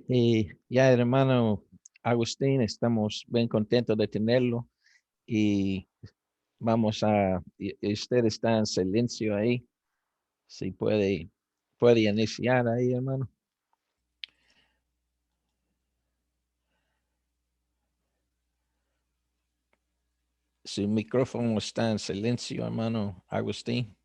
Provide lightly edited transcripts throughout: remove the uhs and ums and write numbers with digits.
Y ya, hermano Agustín, estamos bien contentos de tenerlo y y usted está en silencio ahí, si puede iniciar ahí, hermano. Su micrófono está en silencio, hermano Agustín.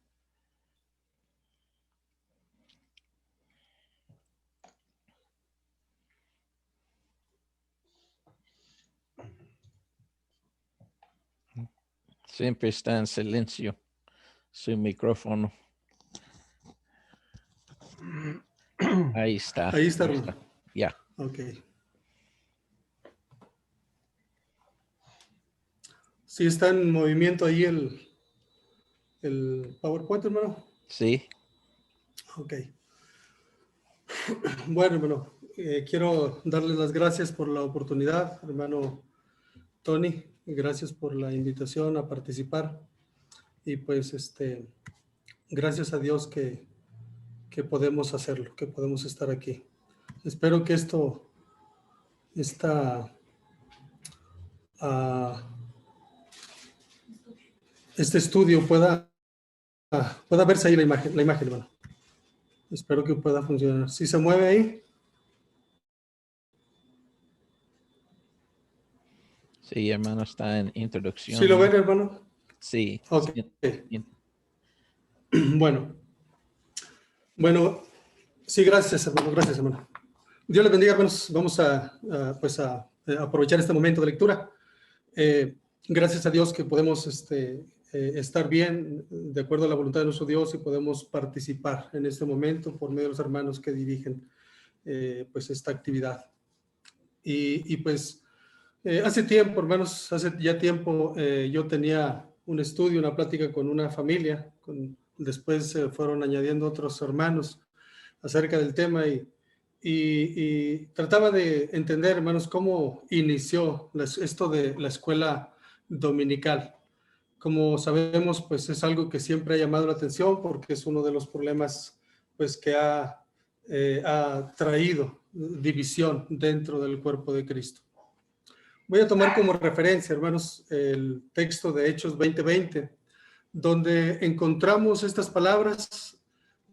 Siempre está en silencio su micrófono. Ahí está. Ahí está, hermano. Ya. Ok. Sí está en movimiento ahí el PowerPoint, hermano. Sí. Ok. Bueno, hermano, quiero darles las gracias por la oportunidad, hermano Tony. Gracias por la invitación a participar. Y pues, gracias a Dios que podemos hacerlo, que podemos estar aquí. Espero que ah, este estudio pueda verse ahí la imagen, hermano. Espero que pueda funcionar. ¿Sí se mueve ahí? Sí, hermano, está en introducción. ¿Sí lo ven, hermano? Sí. Ok. Sí. Bueno, sí, gracias, hermano. Gracias, hermano. Dios les bendiga, hermanos. Vamos a aprovechar este momento de lectura. Gracias a Dios que podemos estar bien de acuerdo a la voluntad de nuestro Dios y podemos participar en este momento por medio de los hermanos que dirigen pues esta actividad. Y pues hace tiempo, hermanos, hace ya tiempo yo tenía un estudio, una plática con una familia, después fueron añadiendo otros hermanos acerca del tema y trataba de entender, hermanos, cómo inició esto de la escuela dominical. Como sabemos, pues es algo que siempre ha llamado la atención porque es uno de los problemas pues que ha traído división dentro del cuerpo de Cristo. Voy a tomar como referencia, hermanos, el texto de Hechos 20:20, donde encontramos estas palabras.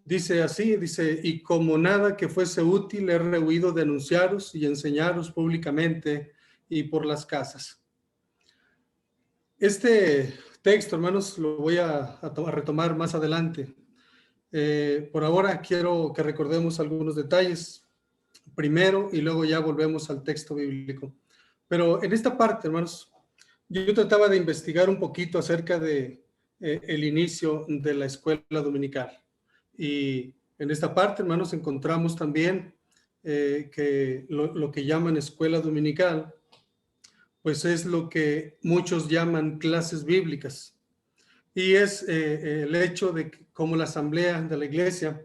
Dice así, dice, y como nada que fuese útil he rehuido de anunciaros y enseñaros públicamente y por las casas. Este texto, hermanos, lo voy a retomar más adelante. Por ahora quiero que recordemos algunos detalles primero y luego ya volvemos al texto bíblico. Pero en esta parte, hermanos, yo trataba de investigar un poquito acerca de el inicio de la escuela dominical. Y en esta parte, hermanos, encontramos también que lo que llaman escuela dominical, pues es lo que muchos llaman clases bíblicas. Y es el hecho de que como la asamblea de la iglesia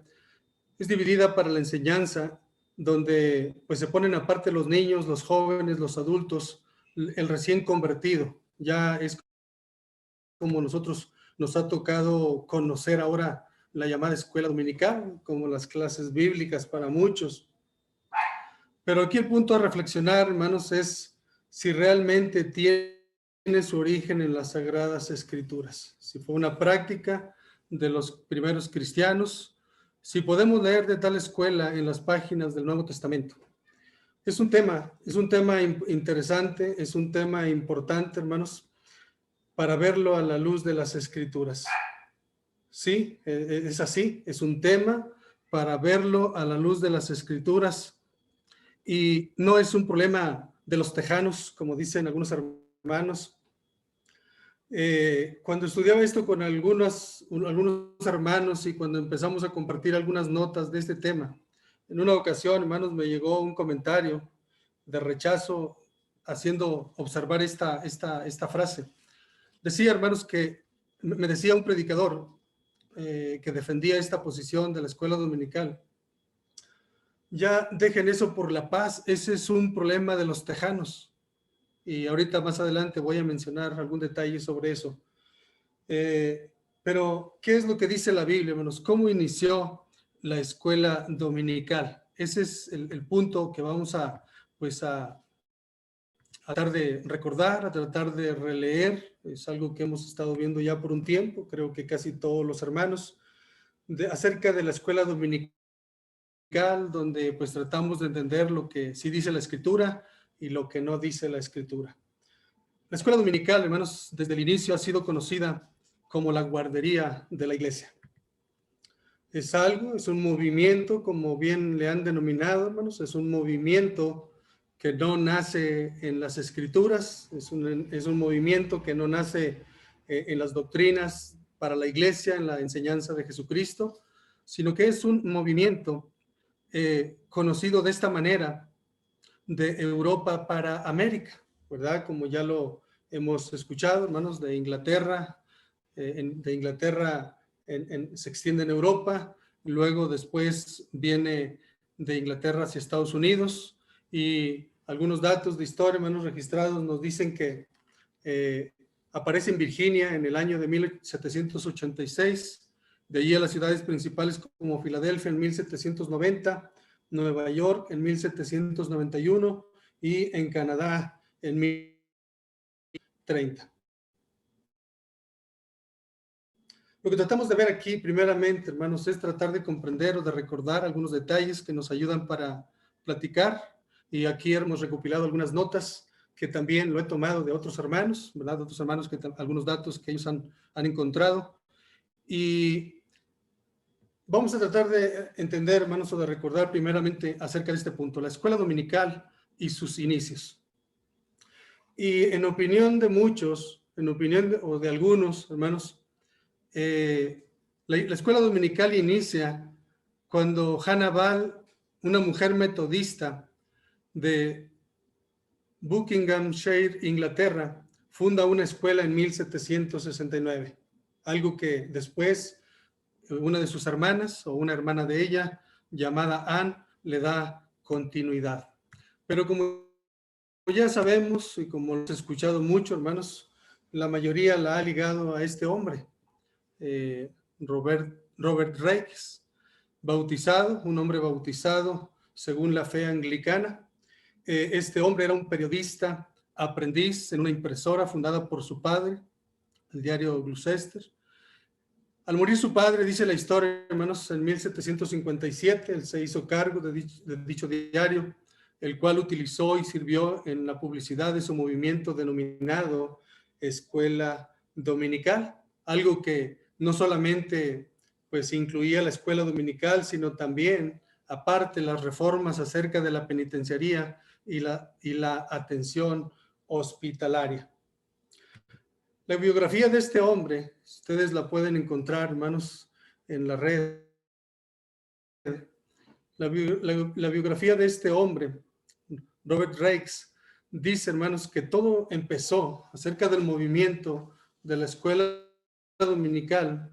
es dividida para la enseñanza, donde pues se ponen aparte los niños, los jóvenes, los adultos, el recién convertido. Ya es como nosotros nos ha tocado conocer ahora la llamada escuela dominical, como las clases bíblicas para muchos. Pero aquí el punto a reflexionar, hermanos, es si realmente tiene su origen en las Sagradas Escrituras, si fue una práctica de los primeros cristianos, si podemos leer de tal escuela en las páginas del Nuevo Testamento. Es un tema interesante, es un tema importante, hermanos, para verlo a la luz de las Escrituras. Sí, es así, es un tema para verlo a la luz de las Escrituras. Y no es un problema de los tejanos, como dicen algunos hermanos. Cuando estudiaba esto con algunos hermanos y cuando empezamos a compartir algunas notas de este tema, en una ocasión, hermanos, me llegó un comentario de rechazo haciendo observar esta frase. Decía, hermanos, que me decía un predicador que defendía esta posición de la escuela dominical. Ya dejen eso por la paz, ese es un problema de los tejanos. Y ahorita más adelante voy a mencionar algún detalle sobre eso. Pero, ¿qué es lo que dice la Biblia, hermanos? ¿Cómo inició la escuela dominical? ese es el punto que vamos a, pues a tratar de recordar, a tratar de releer. Es algo que hemos estado viendo ya por un tiempo, creo que casi todos los hermanos, acerca de la escuela dominical, donde pues tratamos de entender lo que sí dice la Escritura y lo que no dice la Escritura. La escuela dominical, hermanos, desde el inicio ha sido conocida como la guardería de la iglesia. Es algo, es un movimiento, como bien le han denominado, hermanos, es un movimiento que no nace en las Escrituras, es un movimiento que no nace en las doctrinas para la iglesia, en la enseñanza de Jesucristo, sino que es un movimiento conocido de esta manera de Europa para América, ¿verdad? Como ya lo hemos escuchado, hermanos, de Inglaterra, se extiende en Europa, luego después viene de Inglaterra hacia Estados Unidos, y algunos datos de historia, hermanos, registrados nos dicen que aparece en Virginia en el año de 1786, de allí a las ciudades principales como Filadelfia en 1790, Nueva York en 1791 y en Canadá en 1030. Lo que tratamos de ver aquí, primeramente, hermanos, es tratar de comprender o de recordar algunos detalles que nos ayudan para platicar. Y aquí hemos recopilado algunas notas que también lo he tomado de otros hermanos, ¿verdad? De otros hermanos, algunos datos que ellos han encontrado. Y vamos a tratar de entender, hermanos, o de recordar primeramente acerca de este punto, la escuela dominical y sus inicios. Y en opinión de muchos, o de algunos, hermanos, la escuela dominical inicia cuando Hannah Ball, una mujer metodista de Buckinghamshire, Inglaterra, funda una escuela en 1769, algo que después una de sus hermanas o una hermana de ella, llamada Anne, le da continuidad. Pero como ya sabemos y como hemos escuchado mucho, hermanos, la mayoría la ha ligado a este hombre, Robert Raikes, bautizado, un hombre bautizado según la fe anglicana. Este hombre era un periodista aprendiz en una impresora fundada por su padre, el diario Gloucester. Al morir su padre, dice la historia, hermanos, en 1757, él se hizo cargo de dicho diario, el cual utilizó y sirvió en la publicidad de su movimiento denominado Escuela Dominical, algo que no solamente pues incluía la escuela dominical, sino también, aparte, las reformas acerca de la penitenciaría y la atención hospitalaria. La biografía de este hombre, ustedes la pueden encontrar, hermanos, en la red. La biografía de este hombre, Robert Raikes, dice, hermanos, que todo empezó acerca del movimiento de la escuela dominical.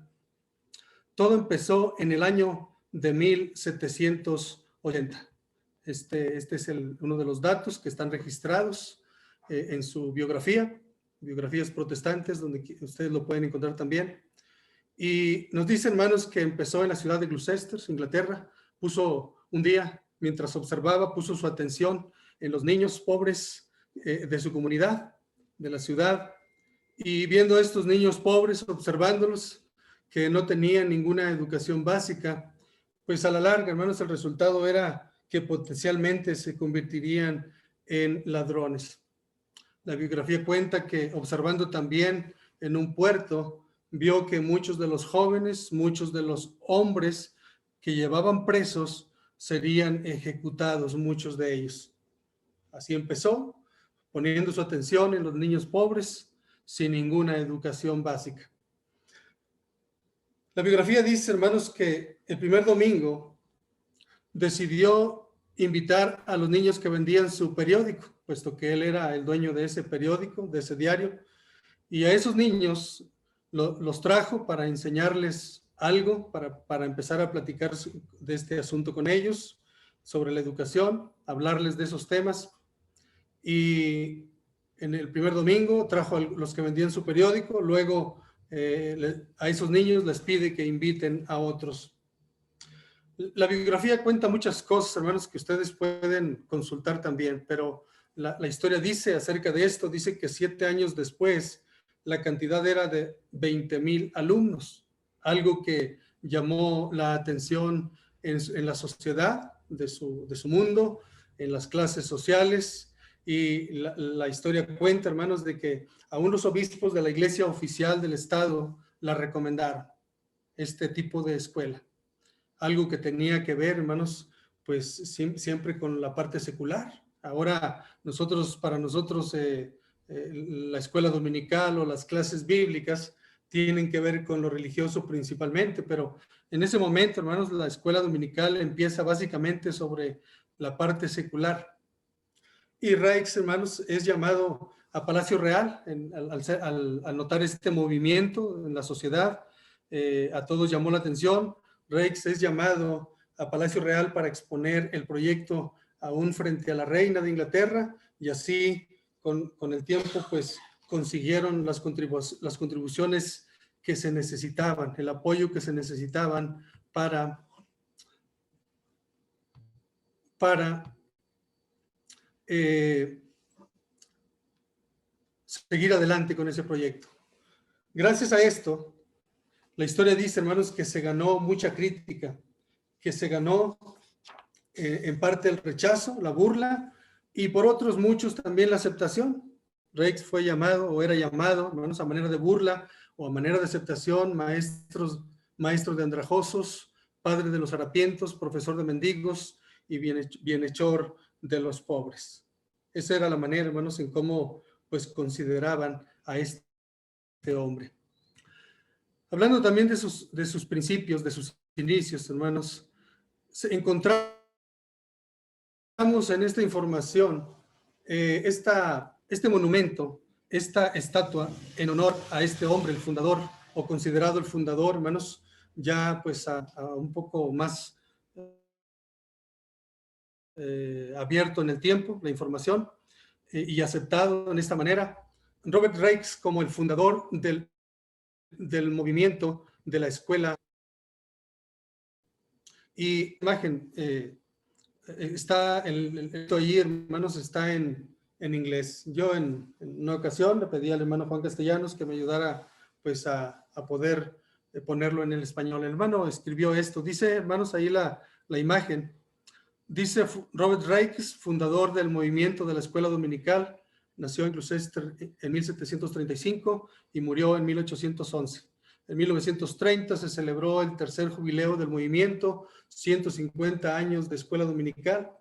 Todo empezó en el año de 1780. Este es uno de los datos que están registrados en su biografías protestantes, donde ustedes lo pueden encontrar también. Y nos dice, hermanos, que empezó en la ciudad de Gloucester, Inglaterra. Puso un día, mientras observaba, puso su atención en los niños pobres de su comunidad, de la ciudad. Y viendo a estos niños pobres, observándolos, que no tenían ninguna educación básica, pues a la larga, hermanos, el resultado era que potencialmente se convertirían en ladrones. La biografía cuenta que, observando también en un puerto, vio que muchos de los jóvenes, muchos de los hombres que llevaban presos serían ejecutados, muchos de ellos. Así empezó, poniendo su atención en los niños pobres sin ninguna educación básica. La biografía dice, hermanos, que el primer domingo decidió invitar a los niños que vendían su periódico, puesto que él era el dueño de ese periódico, de ese diario, y a esos niños los trajo para enseñarles algo, para empezar a platicar de este asunto con ellos, sobre la educación, hablarles de esos temas. Y en el primer domingo trajo a los que vendían su periódico, luego a esos niños les pide que inviten a otros. La biografía cuenta muchas cosas, hermanos, que ustedes pueden consultar también, pero la historia dice acerca de esto, dice que 7 años después la cantidad era de 20,000 alumnos, algo que llamó la atención en la sociedad de su mundo, en las clases sociales, y la historia cuenta, hermanos, de que aún los obispos de la iglesia oficial del Estado la recomendaron, este tipo de escuela. Algo que tenía que ver, hermanos, pues siempre con la parte secular. Ahora para nosotros, la escuela dominical o las clases bíblicas tienen que ver con lo religioso principalmente, pero en ese momento, hermanos, la escuela dominical empieza básicamente sobre la parte secular. Y Raix, hermanos, es llamado a Palacio Real al notar este movimiento en la sociedad. A todos llamó la atención. Raix es llamado a Palacio Real para exponer el proyecto aún frente a la reina de Inglaterra, y así con el tiempo pues consiguieron las contribuciones que se necesitaban, el apoyo que se necesitaban para seguir adelante con ese proyecto. Gracias a esto, la historia dice, hermanos, que se ganó mucha crítica, que se ganó en parte el rechazo, la burla, y por otros muchos también la aceptación. Raix fue llamado o era llamado, hermanos, a manera de burla o a manera de aceptación, maestro de andrajosos, padre de los harapientos, profesor de mendigos y bienhechor de los pobres. Esa era la manera, hermanos, en cómo pues consideraban a este hombre. Hablando también de sus principios, de sus inicios, hermanos, encontramos en esta información este monumento, esta estatua en honor a este hombre, el fundador, o considerado el fundador, hermanos, ya pues a un poco más abierto en el tiempo, la información, y aceptado en esta manera. Robert Raix como el fundador del movimiento de la escuela. Y imagen, está esto ahí, hermanos, está en inglés. Yo en una ocasión le pedí al hermano Juan Castellanos que me ayudara pues a poder ponerlo en el español. El hermano escribió esto. Dice, hermanos, ahí la imagen. Dice Robert Raix, fundador del movimiento de la escuela dominical, nació en Gloucester en 1735 y murió en 1811. En 1930 se celebró el tercer jubileo del movimiento, 150 años de escuela dominical.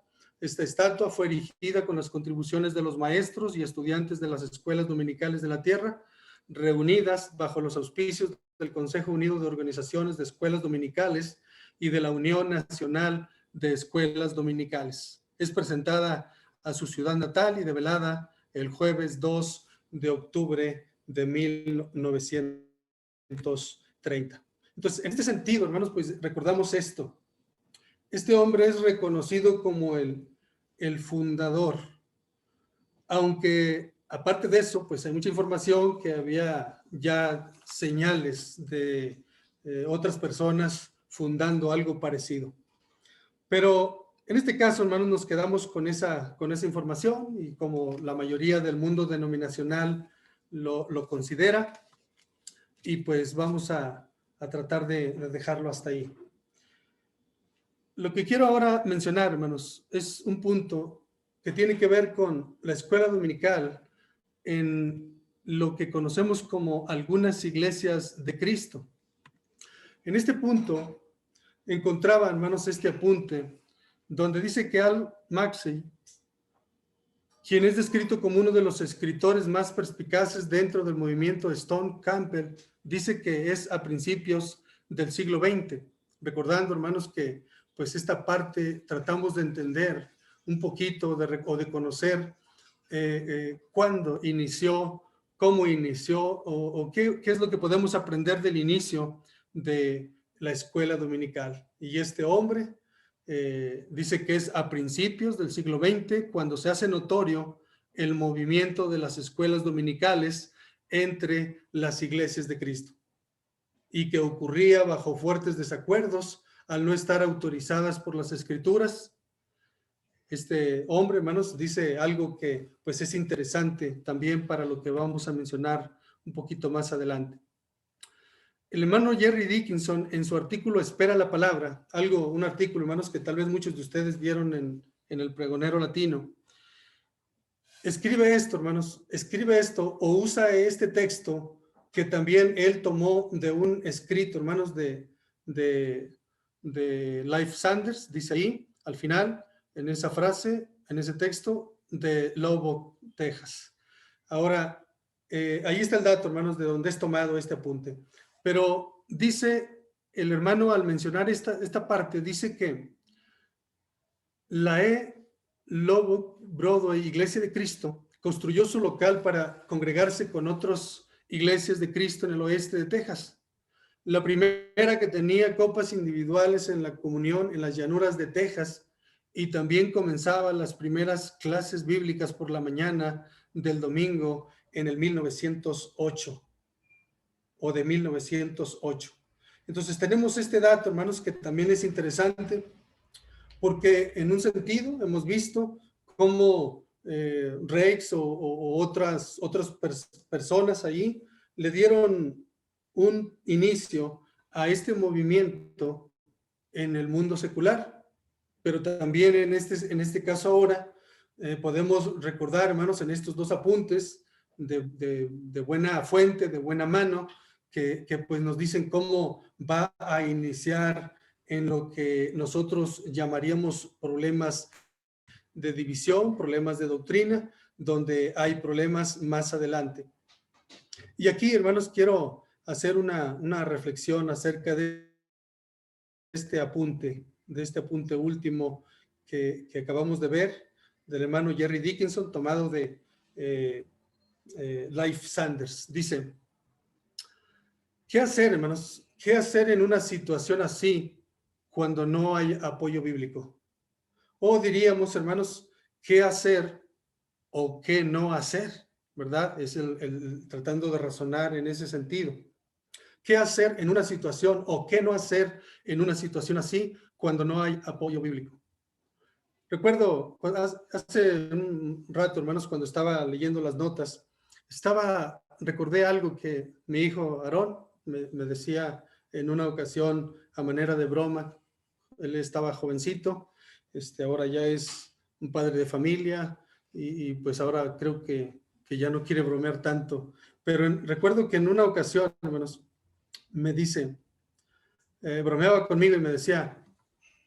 Esta estatua fue erigida con las contribuciones de los maestros y estudiantes de las escuelas dominicales de la tierra, reunidas bajo los auspicios del Consejo Unido de Organizaciones de Escuelas Dominicales y de la Unión Nacional de Escuelas Dominicales. Es presentada a su ciudad natal y develada el jueves 2 de octubre de 1930. Entonces, en este sentido, hermanos, pues recordamos esto. Este hombre es reconocido como el fundador, aunque aparte de eso, pues hay mucha información que había ya señales de otras personas fundando algo parecido. Pero en este caso, hermanos, nos quedamos con esa información y como la mayoría del mundo denominacional lo considera, y pues vamos a tratar de dejarlo hasta ahí. Lo que quiero ahora mencionar, hermanos, es un punto que tiene que ver con la escuela dominical en lo que conocemos como algunas iglesias de Cristo. En este punto encontraba, hermanos, este apunte donde dice que Al Maxey, quien es descrito como uno de los escritores más perspicaces dentro del movimiento Stone Campbell, dice que es a principios del siglo XX. Recordando, hermanos, que pues esta parte tratamos de entender un poquito o de conocer cuándo inició, cómo inició o qué es lo que podemos aprender del inicio de la escuela dominical. Y este hombre dice que es a principios del siglo XX cuando se hace notorio el movimiento de las escuelas dominicales entre las iglesias de Cristo y que ocurría bajo fuertes desacuerdos al no estar autorizadas por las Escrituras. Este hombre, hermanos, dice algo que pues es interesante también para lo que vamos a mencionar un poquito más adelante. El hermano Jerry Dickinson, en su artículo Espera la Palabra, un artículo, hermanos, que tal vez muchos de ustedes vieron en el Pregonero Latino, escribe esto, hermanos, escribe esto o usa este texto que también él tomó de un escrito, hermanos, de Leif Sanders, dice ahí, al final, en esa frase, en ese texto, de Lubbock, Texas. Ahora, ahí está el dato, hermanos, de donde es tomado este apunte. Pero dice el hermano al mencionar esta parte, dice que la Lubbock Broadway Iglesia de Cristo construyó su local para congregarse con otras iglesias de Cristo en el oeste de Texas. La primera que tenía copas individuales en la comunión en las llanuras de Texas, y también comenzaba las primeras clases bíblicas por la mañana del domingo en el 1908 o de 1908. Entonces tenemos este dato, hermanos, que también es interesante porque en un sentido hemos visto cómo Rex o otras personas allí le dieron un inicio a este movimiento en el mundo secular, pero también en este caso ahora podemos recordar, hermanos, en estos dos apuntes de buena fuente, de buena mano, que pues nos dicen cómo va a iniciar en lo que nosotros llamaríamos problemas de división, problemas de doctrina, donde hay problemas más adelante. Y aquí, hermanos, quiero hacer una reflexión acerca de este apunte último que acabamos de ver, del hermano Jerry Dickinson, tomado de Leif Sanders. Dice, ¿qué hacer, hermanos? ¿Qué hacer en una situación así cuando no hay apoyo bíblico? O diríamos, hermanos, ¿qué hacer o qué no hacer? ¿Verdad? Es tratando de razonar en ese sentido. ¿Qué hacer en una situación o qué no hacer en una situación así cuando no hay apoyo bíblico? Recuerdo hace un rato, hermanos, cuando estaba leyendo las notas, recordé algo que mi hijo Aarón me decía en una ocasión a manera de broma. Él estaba jovencito, ahora ya es un padre de familia y pues ahora creo que ya no quiere bromear tanto. Pero recuerdo que en una ocasión, hermanos, me dice, bromeaba conmigo y me decía,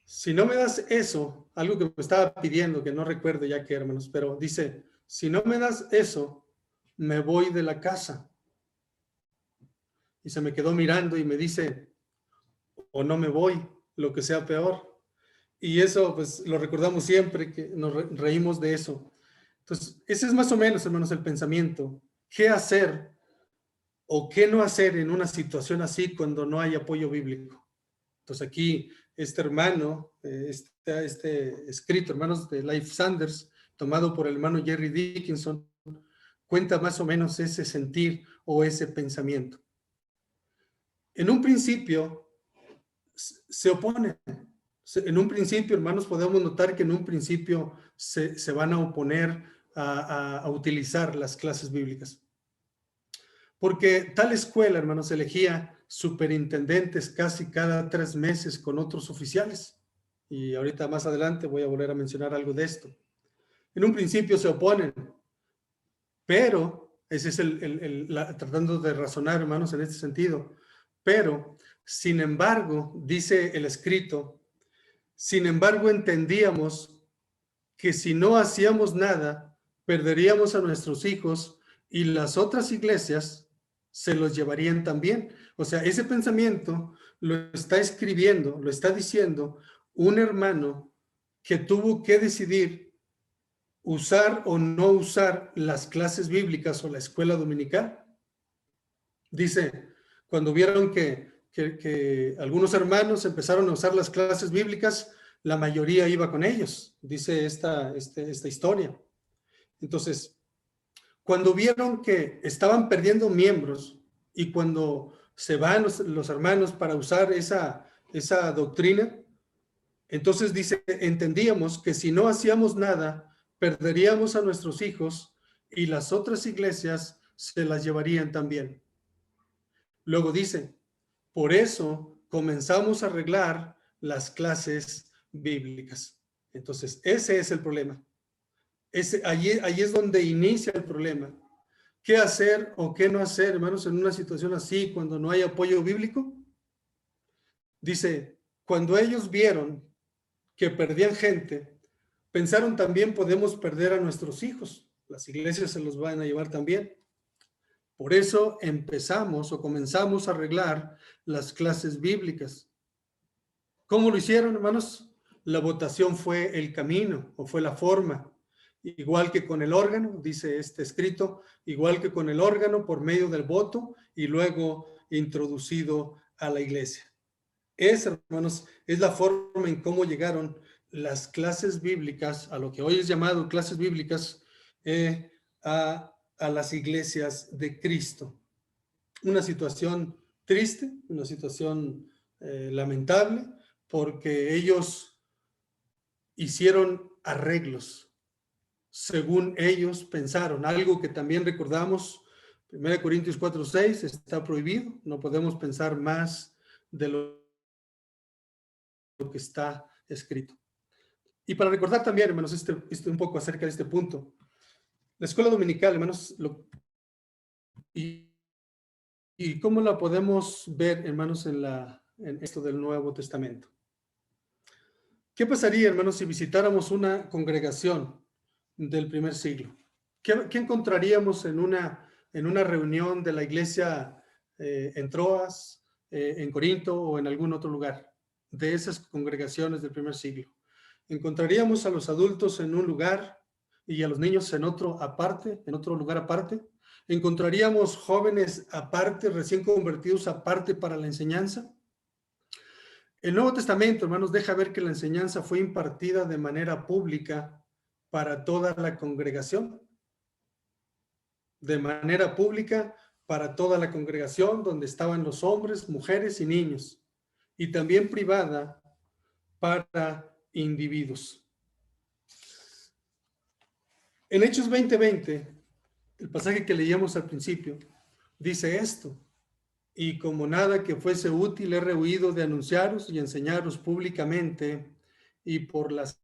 si no me das eso, algo que me estaba pidiendo, que no recuerdo ya qué, hermanos, pero dice, si no me das eso, me voy de la casa. Y se me quedó mirando y me dice, o no me voy, lo que sea peor. Y eso, pues, lo recordamos siempre, que nos reímos de eso. Entonces, ese es más o menos, hermanos, el pensamiento. ¿Qué hacer o qué no hacer en una situación así cuando no hay apoyo bíblico? Entonces, aquí, este hermano, este escrito, hermanos, de Leif Sanders, tomado por el hermano Jerry Dickinson, cuenta más o menos ese sentir o ese pensamiento. En un principio, se oponen. En un principio, hermanos, podemos notar que en un principio se van a oponer a utilizar las clases bíblicas. Porque tal escuela, hermanos, elegía superintendentes casi cada 3 meses con otros oficiales. Y ahorita más adelante voy a volver a mencionar algo de esto. En un principio se oponen, pero ese es tratando de razonar, hermanos, en este sentido. Pero, sin embargo, dice el escrito, sin embargo, entendíamos que si no hacíamos nada, perderíamos a nuestros hijos y las otras iglesias se los llevarían también. O sea, ese pensamiento lo está escribiendo, lo está diciendo un hermano que tuvo que decidir usar o no usar las clases bíblicas o la escuela dominical. Dice, cuando vieron que algunos hermanos empezaron a usar las clases bíblicas, la mayoría iba con ellos, dice esta historia. Entonces, cuando vieron que estaban perdiendo miembros y cuando se van los hermanos para usar esa esa doctrina, entonces dice, entendíamos que si no hacíamos nada, perderíamos a nuestros hijos y las otras iglesias se las llevarían también. Luego dice, por eso comenzamos a arreglar las clases bíblicas. Entonces, ese es el problema. Allí es donde inicia el problema. ¿Qué hacer o qué no hacer, hermanos, en una situación así cuando no hay apoyo bíblico? Dice, cuando ellos vieron que perdían gente, pensaron también podemos perder a nuestros hijos. Las iglesias se los van a llevar también. Por eso empezamos o comenzamos a arreglar las clases bíblicas. ¿Cómo lo hicieron, hermanos? La votación fue el camino o fue la forma. Igual que con el órgano, dice este escrito, igual que con el órgano por medio del voto y luego introducido a la iglesia. Esa, hermanos, es la forma en cómo llegaron las clases bíblicas, a lo que hoy es llamado clases bíblicas, a las iglesias de Cristo. Una situación triste, una situación lamentable, porque ellos hicieron arreglos según ellos pensaron, algo que también recordamos, 1 Corintios 4:6, está prohibido, no podemos pensar más de lo que está escrito. Y para recordar también, hermanos, un poco acerca de este punto, la escuela dominical, hermanos, y cómo la podemos ver, hermanos, en esto del Nuevo Testamento. ¿Qué pasaría, hermanos, si visitáramos una congregación del primer siglo? ¿Qué encontraríamos en una reunión de la iglesia en Troas, en Corinto o en algún otro lugar de esas congregaciones del primer siglo? Encontraríamos a los adultos en un lugar y a los niños en otro lugar aparte. Encontraríamos jóvenes aparte, recién convertidos aparte para la enseñanza. El Nuevo Testamento, hermanos, deja ver que la enseñanza fue impartida de manera pública para toda la congregación. De manera pública para toda la congregación, donde estaban los hombres, mujeres y niños. Y también privada para individuos. En Hechos 20:20, el pasaje que leíamos al principio, dice esto: y como nada que fuese útil, he rehuido de anunciaros y enseñaros públicamente y por las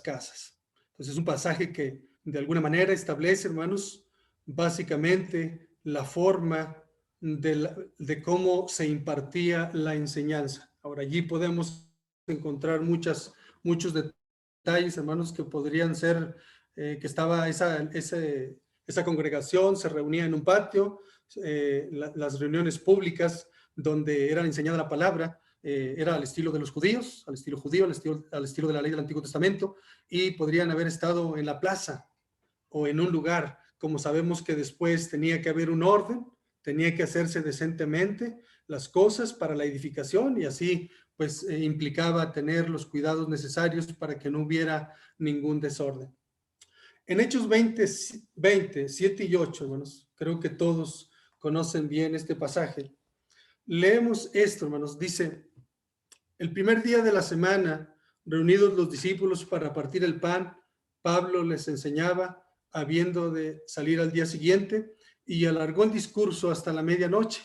casas. Entonces es un pasaje que de alguna manera establece, hermanos, básicamente la forma de cómo se impartía la enseñanza. Ahora allí podemos encontrar muchos detalles, hermanos, que podrían ser que estaba esa congregación, se reunía en un patio, las reuniones públicas donde era enseñada la palabra, era al estilo de los judíos, al estilo judío, al estilo de la ley del Antiguo Testamento, y podrían haber estado en la plaza o en un lugar. Como sabemos que después tenía que haber un orden, tenía que hacerse decentemente las cosas para la edificación, y así pues implicaba tener los cuidados necesarios para que no hubiera ningún desorden. En Hechos 20, 7 y 8, hermanos, creo que todos conocen bien este pasaje. Leemos esto, hermanos, dice: el primer día de la semana, reunidos los discípulos para partir el pan, Pablo les enseñaba, habiendo de salir al día siguiente, y alargó el discurso hasta la medianoche.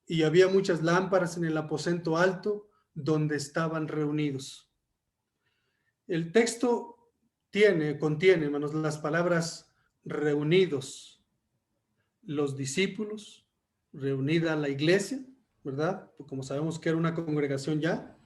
Y había muchas lámparas en el aposento alto donde estaban reunidos. El texto contiene, hermanos, las palabras reunidos, los discípulos, reunida la iglesia, ¿verdad? Como sabemos que era una congregación ya.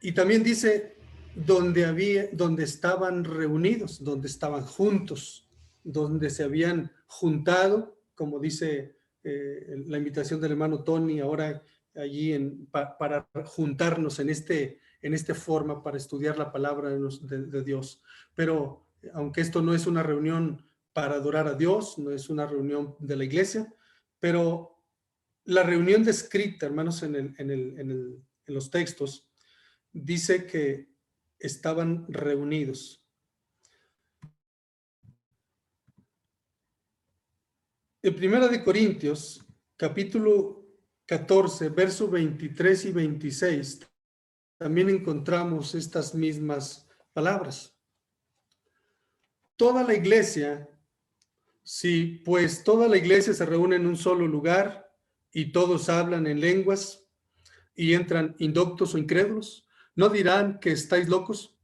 Y también dice donde estaban reunidos, donde estaban juntos, donde se habían juntado, como dice la invitación del hermano Tony ahora allí para juntarnos en esta forma para estudiar la palabra de Dios. Pero aunque esto no es una reunión para adorar a Dios, no es una reunión de la iglesia, pero la reunión descrita, hermanos, en los textos, dice que estaban reunidos. En 1 Corintios, capítulo 14, versos 23 y 26, también encontramos estas mismas palabras. Toda la iglesia, si pues toda la iglesia se reúne en un solo lugar y todos hablan en lenguas y entran indoctos o incrédulos, ¿no dirán que estáis locos?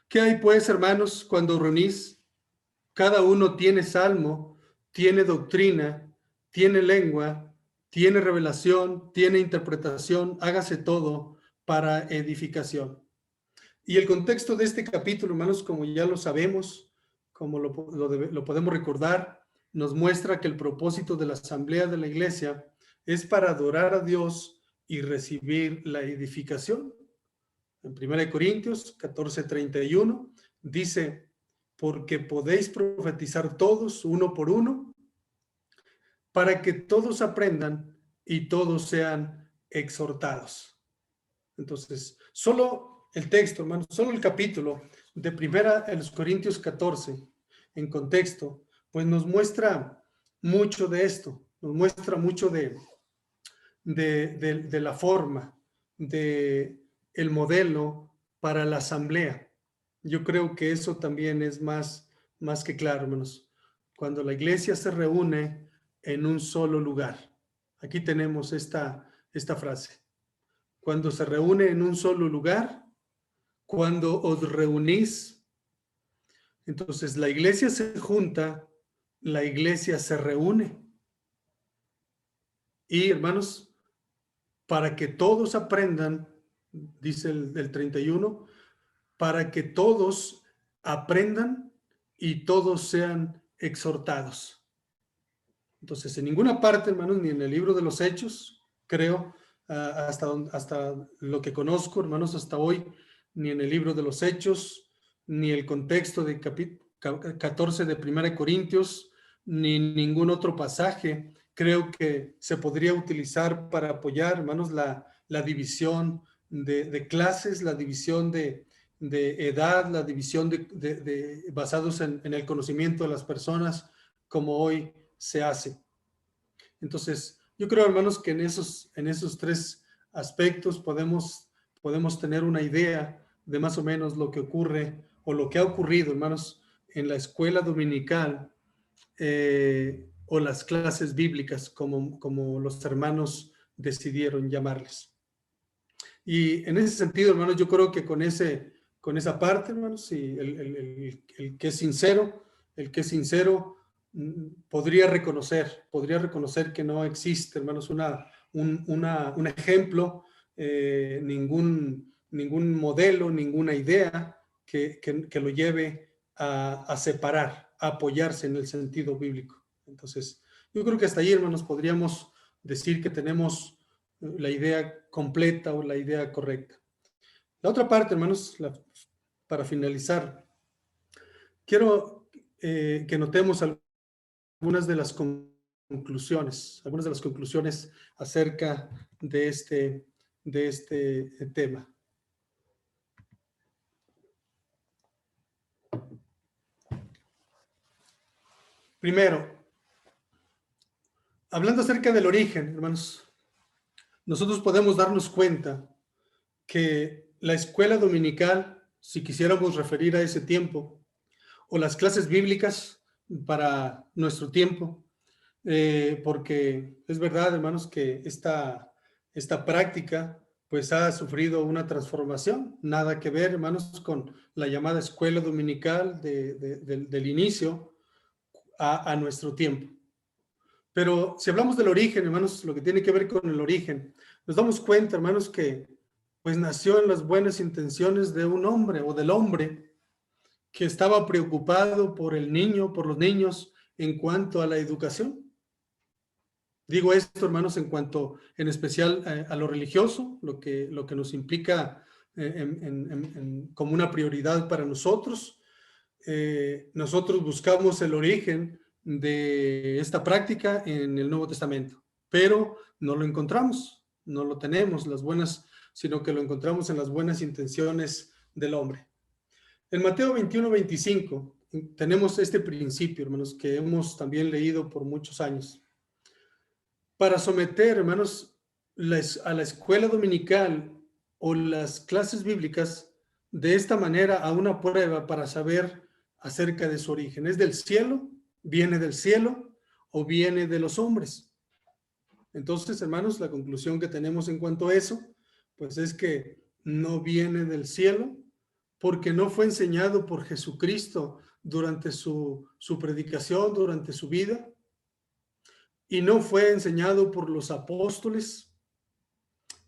¿Qué hay pues, hermanos, cuando reunís? Cada uno tiene salmo, tiene doctrina, tiene lengua, tiene revelación, tiene interpretación, hágase todo para edificación. Y el contexto de este capítulo, hermanos, como ya lo sabemos, como lo podemos recordar, nos muestra que el propósito de la asamblea de la iglesia es para adorar a Dios y recibir la edificación. En 1 Corintios 14:31 dice, porque podéis profetizar todos uno por uno, para que todos aprendan y todos sean exhortados. Entonces, solo el texto, hermanos, solo el capítulo de 1 Corintios 14, en contexto, pues nos muestra mucho de esto, nos muestra mucho de la forma, de el modelo para la asamblea. Yo creo que eso también es más que claro, hermanos. Cuando la iglesia se reúne en un solo lugar. Aquí tenemos esta frase. Cuando se reúne en un solo lugar, cuando os reunís, entonces la iglesia se junta, la iglesia se reúne. Y hermanos, para que todos aprendan, dice el 31, para que todos aprendan y todos sean exhortados. Entonces, en ninguna parte, hermanos, ni en el libro de los Hechos, creo, hasta lo que conozco, hermanos, hasta hoy, ni en el libro de los Hechos, ni el contexto de 14 de 1 Corintios, ni ningún otro pasaje, creo que se podría utilizar para apoyar, hermanos, la división de clases, la división de edad, la división basados en el conocimiento de las personas, como hoy se hace. Entonces, yo creo, hermanos, que en esos tres aspectos podemos tener una idea de más o menos lo que ocurre o lo que ha ocurrido, hermanos, en la escuela dominical o las clases bíblicas, como los hermanos decidieron llamarles. Y en ese sentido, hermanos, yo creo que con esa parte, hermanos, y el que es sincero, podría reconocer que no existe, hermanos, un ejemplo, ningún modelo, ninguna idea que lo lleve a separar, a apoyarse en el sentido bíblico. Entonces, yo creo que hasta ahí, hermanos, podríamos decir que tenemos la idea completa o la idea correcta. La otra parte, hermanos, para finalizar, quiero que notemos algunas de las conclusiones acerca de este tema. Primero, hablando acerca del origen, hermanos, nosotros podemos darnos cuenta que la escuela dominical, si quisiéramos referir a ese tiempo, o las clases bíblicas para nuestro tiempo, porque es verdad, hermanos, que esta práctica pues ha sufrido una transformación, nada que ver, hermanos, con la llamada escuela dominical del inicio a nuestro tiempo. Pero si hablamos del origen, hermanos, lo que tiene que ver con el origen, nos damos cuenta, hermanos, que pues nació en las buenas intenciones de un hombre o del hombre que estaba preocupado por el niño, por los niños, en cuanto a la educación. Digo esto, hermanos, en especial a lo religioso, lo que nos implica como una prioridad para nosotros. Nosotros buscamos el origen de esta práctica en el Nuevo Testamento, pero no lo encontramos, no lo tenemos, sino que lo encontramos en las buenas intenciones del hombre. En Mateo 21:25 tenemos este principio, hermanos, que hemos también leído por muchos años. Para someter, hermanos, a la escuela dominical o las clases bíblicas de esta manera a una prueba para saber acerca de su origen. ¿Es del cielo? ¿Viene del cielo? ¿O viene de los hombres? Entonces, hermanos, la conclusión que tenemos en cuanto a eso, pues es que no viene del cielo, porque no fue enseñado por Jesucristo durante su predicación, durante su vida, y no fue enseñado por los apóstoles,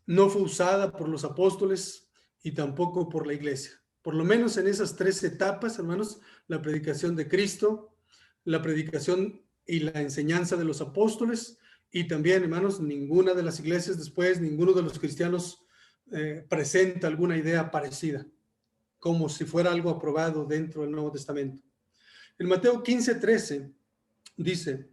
no fue usada por los apóstoles y tampoco por la iglesia. Por lo menos en esas tres etapas, hermanos, la predicación de Cristo, la predicación y la enseñanza de los apóstoles, y también, hermanos, ninguna de las iglesias después, ninguno de los cristianos presenta alguna idea parecida, como si fuera algo aprobado dentro del Nuevo Testamento. En Mateo 15:13 dice: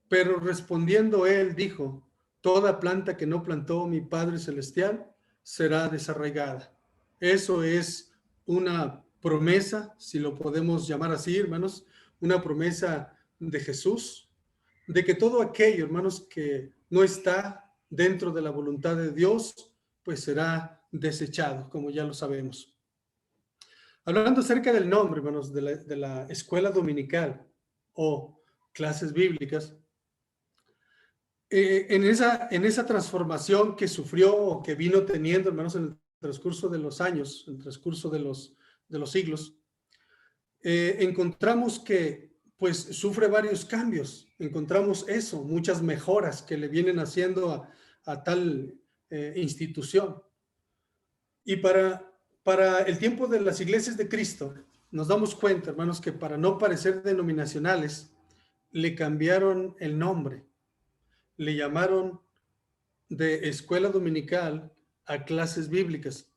pero respondiendo él dijo, toda planta que no plantó mi Padre Celestial será desarraigada. Eso es una promesa, si lo podemos llamar así, hermanos, una promesa de Jesús, de que todo aquello, hermanos, que no está dentro de la voluntad de Dios, pues será desechado, como ya lo sabemos. Hablando acerca del nombre, hermanos, de la escuela dominical o clases bíblicas, en esa transformación que sufrió o que vino teniendo, hermanos, en el transcurso de los años, en el transcurso de los siglos, encontramos que pues sufre varios cambios. Encontramos eso, muchas mejoras que le vienen haciendo a tal institución. Y para el tiempo de las iglesias de Cristo, nos damos cuenta, hermanos, que para no parecer denominacionales, le cambiaron el nombre. Le llamaron de escuela dominical a clases bíblicas.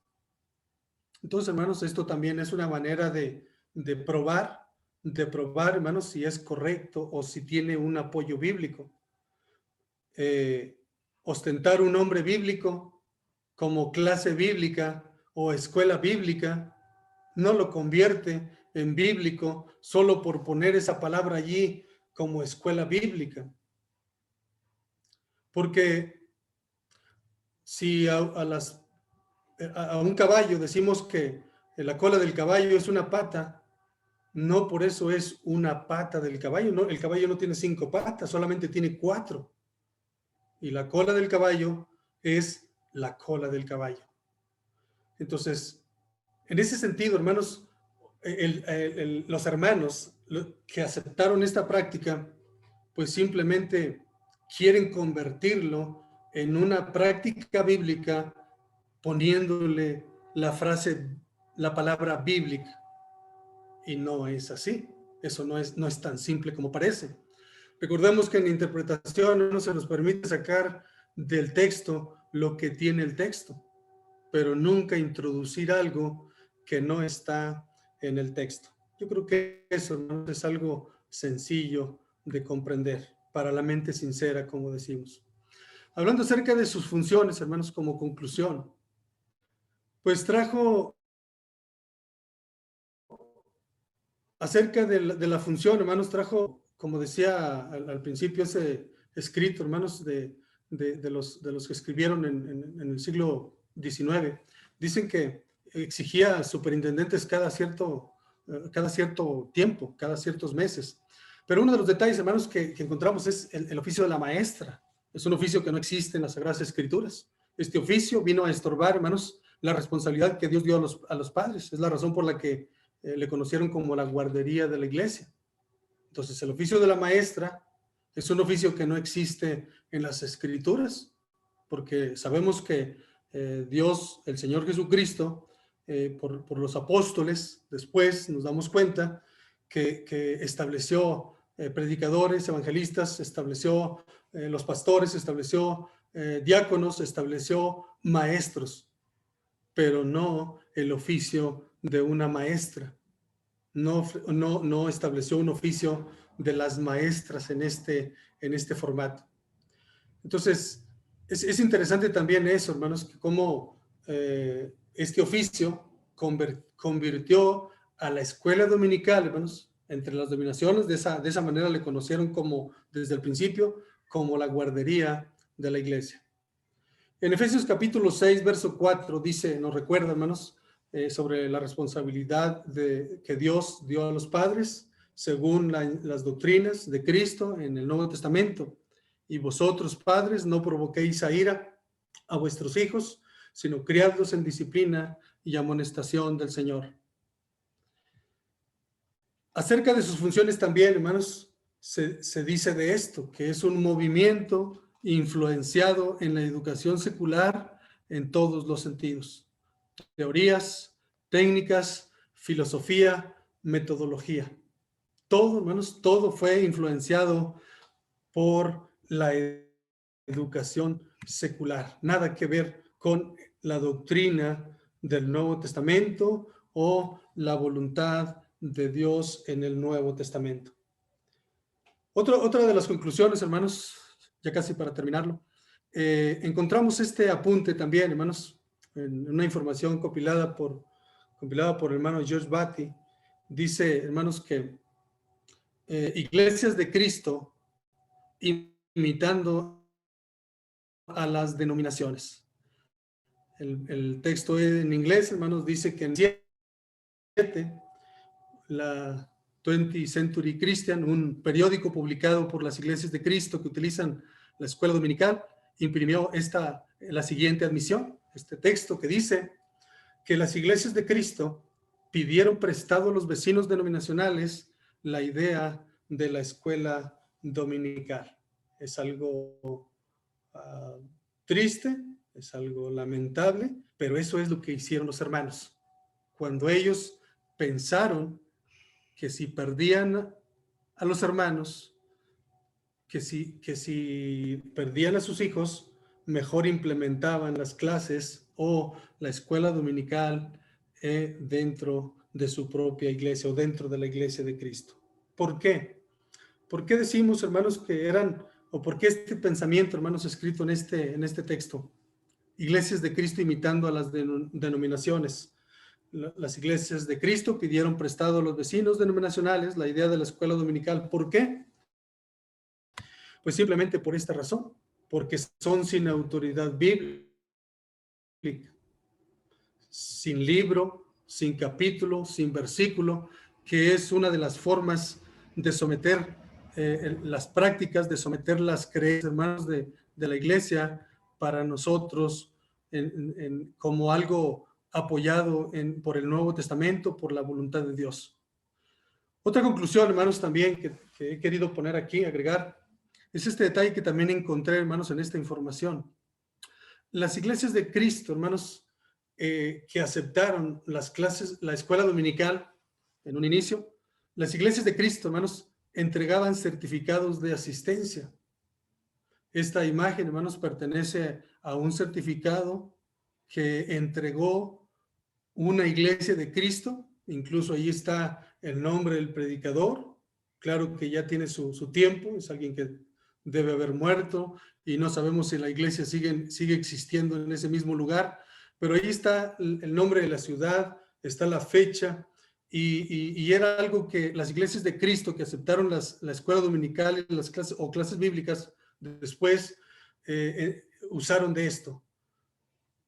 Entonces, hermanos, esto también es una manera de probar, hermanos, si es correcto o si tiene un apoyo bíblico. Ostentar un nombre bíblico como clase bíblica o escuela bíblica no lo convierte en bíblico solo por poner esa palabra allí como escuela bíblica. Porque si a un caballo decimos que la cola del caballo es una pata, no por eso es una pata del caballo, no, el caballo no tiene 5 patas, solamente tiene 4. Y la cola del caballo es la cola del caballo. Entonces, en ese sentido, hermanos, los hermanos que aceptaron esta práctica, pues simplemente quieren convertirlo en una práctica bíblica poniéndole la palabra bíblica. Y no es así. Eso no es tan simple como parece. Recordemos que en interpretación no se nos permite sacar del texto lo que tiene el texto, pero nunca introducir algo que no está en el texto. Yo creo que eso, ¿no?, es algo sencillo de comprender para la mente sincera, como decimos. Hablando acerca de sus funciones, hermanos, como conclusión, pues trajo acerca de la función, hermanos, trajo, como decía al principio, ese escrito, hermanos, de los que escribieron en el siglo XIX. Dicen que exigía superintendentes cada cierto tiempo, cada ciertos meses. Pero uno de los detalles, hermanos, que encontramos es el oficio de la maestra. Es un oficio que no existe en las Sagradas Escrituras. Este oficio vino a estorbar, hermanos, la responsabilidad que Dios dio a los padres. Es la razón por la que le conocieron como la guardería de la iglesia. Entonces, el oficio de la maestra es un oficio que no existe en las Escrituras, porque sabemos que Dios, el Señor Jesucristo, por los apóstoles, después nos damos cuenta que estableció predicadores, evangelistas, estableció los pastores, estableció diáconos, estableció maestros, pero no el oficio de una maestra. No estableció un oficio de las maestras en este formato. Entonces, es interesante también eso, hermanos, que cómo este oficio convirtió a la escuela dominical, hermanos, entre las denominaciones, de esa manera le conocieron como, desde el principio, como la guardería de la iglesia. En Efesios capítulo 6, verso 4, dice, nos recuerda, hermanos, sobre la responsabilidad que Dios dio a los padres según las doctrinas de Cristo en el Nuevo Testamento. Y vosotros, padres, no provoquéis a ira a vuestros hijos, sino criadlos en disciplina y amonestación del Señor. Acerca de sus funciones también, hermanos, se dice de esto, que es un movimiento influenciado en la educación secular en todos los sentidos. Teorías, técnicas, filosofía, metodología. Todo, hermanos, todo fue influenciado por la educación secular. Nada que ver con la doctrina del Nuevo Testamento o la voluntad de Dios en el Nuevo Testamento. Otra de las conclusiones, hermanos, ya casi para terminarlo, encontramos este apunte también, hermanos, en una información compilada por el hermano George Batty. Dice, hermanos, que iglesias de Cristo imitando a las denominaciones. El texto en inglés, hermanos, dice que en 7, la 20th Century Christian, un periódico publicado por las iglesias de Cristo que utilizan la escuela dominical, imprimió la siguiente admisión, este texto que dice que las iglesias de Cristo pidieron prestado a los vecinos denominacionales la idea de la escuela dominical. Es algo triste, es algo lamentable, pero eso es lo que hicieron los hermanos. Cuando ellos pensaron que si perdían a los hermanos, que si perdían a sus hijos, mejor implementaban las clases o la escuela dominical dentro de su propia iglesia o dentro de la iglesia de Cristo. ¿Por qué? ¿Por qué decimos, hermanos, que eran, o por qué este pensamiento, hermanos, escrito en este texto? Iglesias de Cristo imitando a las denominaciones. Las iglesias de Cristo pidieron prestado a los vecinos denominacionales la idea de la escuela dominical. ¿Por qué? Pues simplemente por esta razón, porque son sin autoridad bíblica, sin libro, sin capítulo, sin versículo, que es una de las formas de someter las prácticas, de someter las creencias, hermanos, de la iglesia para nosotros como algo apoyado por el Nuevo Testamento, por la voluntad de Dios. Otra conclusión, hermanos, también que he querido poner aquí, agregar, es este detalle que también encontré, hermanos, en esta información. Las iglesias de Cristo, hermanos, que aceptaron las clases, la escuela dominical en un inicio, las iglesias de Cristo, hermanos, entregaban certificados de asistencia. Esta imagen, hermanos, pertenece a un certificado que entregó una iglesia de Cristo. Incluso ahí está el nombre del predicador. Claro que ya tiene su tiempo, es alguien que debe haber muerto y no sabemos si la iglesia sigue existiendo en ese mismo lugar, pero ahí está el nombre de la ciudad, está la fecha y era algo que las iglesias de Cristo que aceptaron la escuela dominical y las clases o clases bíblicas después usaron de esto.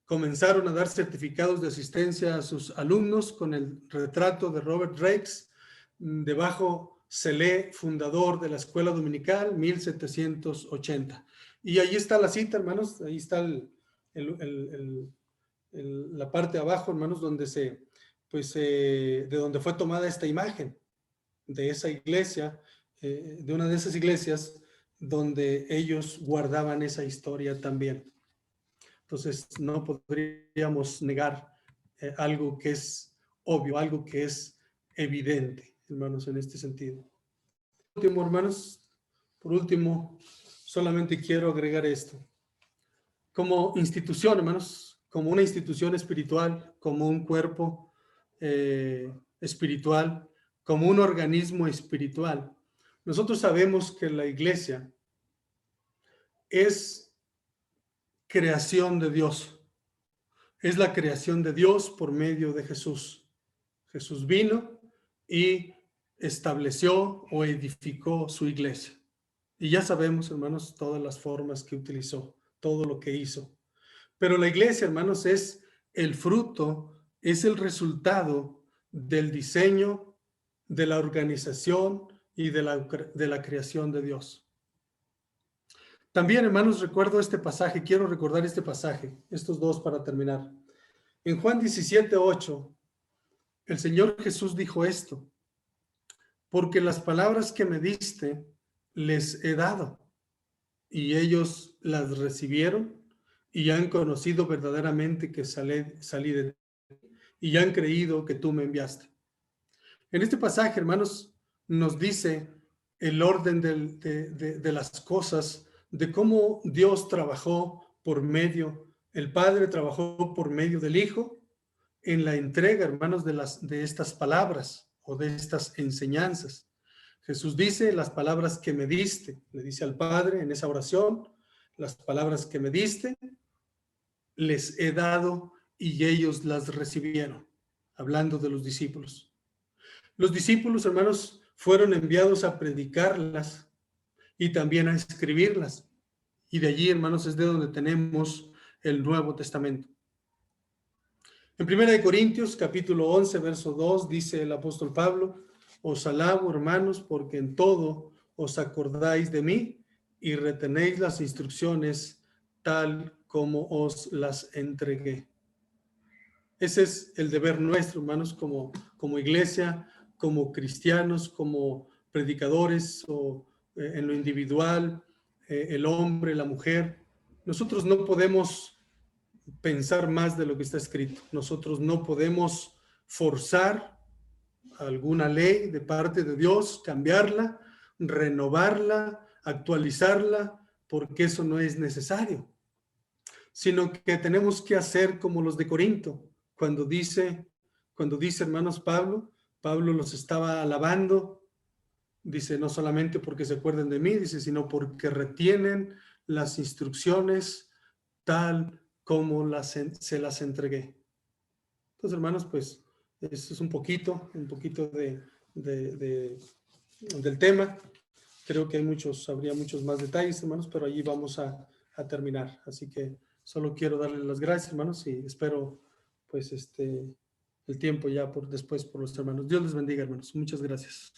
Comenzaron a dar certificados de asistencia a sus alumnos con el retrato de Robert Raikes. Debajo se lee fundador de la escuela dominical, 1780. Y ahí está la cita, hermanos. Ahí está la parte de abajo, hermanos, donde de donde fue tomada esta imagen de esa iglesia, de una de esas iglesias donde ellos guardaban esa historia también. Entonces, no podríamos negar algo que es obvio, algo que es evidente, hermanos, en este sentido. Por último, hermanos, solamente quiero agregar esto. Como institución, hermanos, como una institución espiritual, como un cuerpo espiritual, como un organismo espiritual, nosotros sabemos que la iglesia es creación de Dios. Es la creación de Dios por medio de Jesús. Jesús vino y estableció o edificó su iglesia. Y ya sabemos, hermanos, todas las formas que utilizó, todo lo que hizo. Pero la iglesia, hermanos, es el fruto, es el resultado del diseño, de la organización y de la creación de Dios. También, hermanos, recuerdo este pasaje, quiero recordar este pasaje, estos dos para terminar. En Juan 17:8, el Señor Jesús dijo esto: porque las palabras que me diste les he dado, y ellos las recibieron y han conocido verdaderamente que salí de ti, y han creído que tú me enviaste. En este pasaje, hermanos, nos dice el orden de las cosas, de cómo Dios trabajó por medio, el Padre trabajó por medio del Hijo en la entrega, hermanos, de estas palabras o de estas enseñanzas. Jesús dice: las palabras que me diste, le dice al Padre en esa oración, las palabras que me diste, les he dado y ellos las recibieron, hablando de los discípulos. Los discípulos, hermanos, fueron enviados a predicarlas y también a escribirlas. Y de allí, hermanos, es de donde tenemos el Nuevo Testamento. En 1 Corintios, capítulo 11, verso 2, dice el apóstol Pablo: os alabo, hermanos, porque en todo os acordáis de mí y retenéis las instrucciones tal como os las entregué. Ese es el deber nuestro, hermanos, como iglesia, como cristianos, como predicadores o en lo individual, el hombre, la mujer. Nosotros no podemos pensar más de lo que está escrito. Nosotros no podemos forzar alguna ley de parte de Dios, cambiarla, renovarla, actualizarla, porque eso no es necesario, sino que tenemos que hacer como los de Corinto, cuando dice, hermanos, Pablo los estaba alabando, dice: no solamente porque se acuerden de mí, dice, sino porque retienen las instrucciones tal como se las entregué. Entonces, hermanos, pues eso es un poquito del tema. Creo que habría muchos más detalles, hermanos, pero allí vamos a terminar. Así que solo quiero darles las gracias, hermanos, y espero pues el tiempo ya después por los hermanos. Dios les bendiga, hermanos. Muchas gracias.